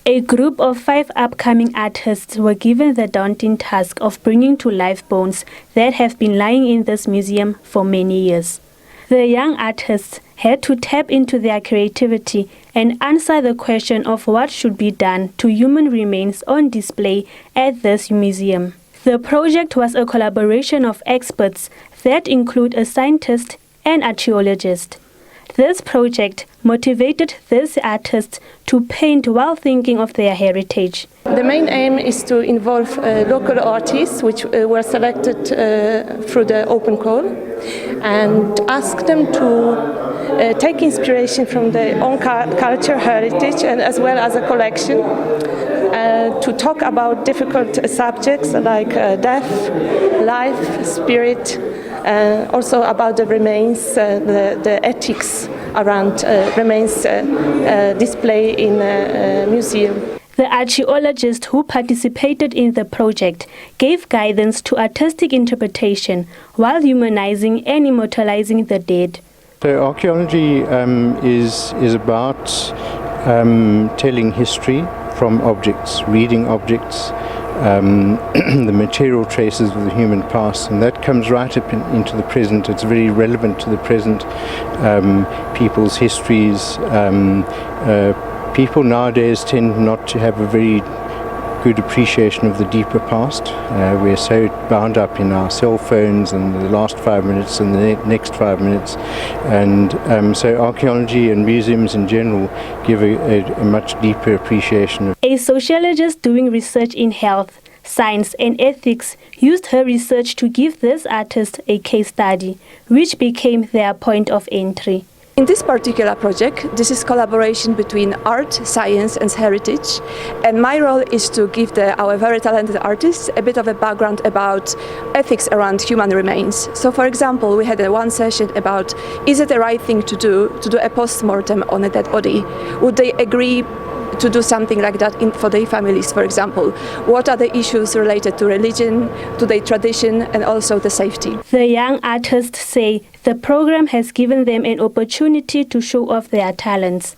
A group of 5 upcoming artists were given the daunting task of bringing to life bones that have been lying in this museum for many years. The young artists had to tap into their creativity and answer the question of what should be done to human remains on display at this museum. The project was a collaboration of experts that include a scientist and archaeologist. This project motivated these artists to paint while thinking of their heritage. The main aim is to involve local artists, which were selected through the open call, and ask them to take inspiration from their own culture, heritage, and as well as a collection, to talk about difficult subjects like death, life, spirit, also about the remains, the ethics around remains display in a museum. The archaeologist who participated in the project gave guidance to artistic interpretation while humanizing and immortalizing the dead. So archaeology is about telling history from objects, reading objects, the material traces of the human past, and that comes right up into the present. It's very relevant to the present, people's histories. People nowadays tend not to have a very good appreciation of the deeper past. We're so bound up in our cell phones and the last 5 minutes and the next 5 minutes, and so archaeology and museums in general give a much deeper appreciation. A sociologist doing research in health, science and ethics used her research to give this artist a case study, which became their point of entry. In this particular project, this is collaboration between art, science and heritage, and my role is to give our very talented artists a bit of a background about ethics around human remains. So for example, we had one session about, is it the right thing to do a post-mortem on a dead body? Would they agree to do something like that for their families, for example? What are the issues related to religion, to their tradition, and also the safety? The young artists say the program has given them an opportunity to show off their talents.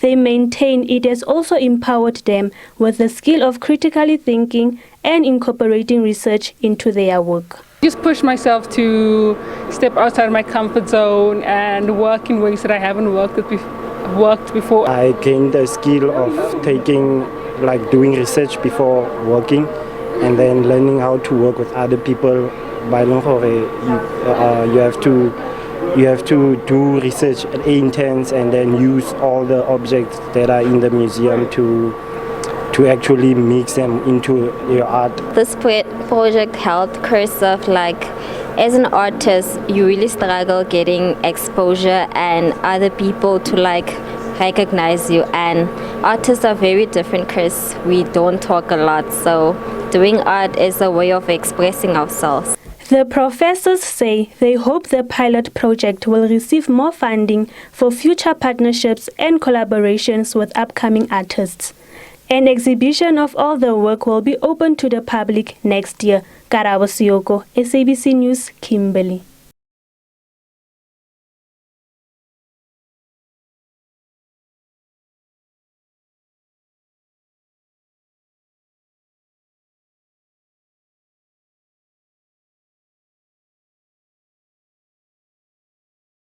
They maintain it has also empowered them with the skill of critically thinking and incorporating research into their work. Just push myself to step outside my comfort zone and work in ways that I haven't worked before. I gained the skill of doing research before working, and then learning how to work with other people. By you have to do research at intense and then use all the objects that are in the museum to actually mix them into your art. This project helped Cursive, as an artist, you really struggle getting exposure and other people to recognize you, and artists are very different because we don't talk a lot, so doing art is a way of expressing ourselves. The professors say they hope the pilot project will receive more funding for future partnerships and collaborations with upcoming artists. An exhibition of all the work will be open to the public next year. Karabo Sioko, SABC News, Kimberley.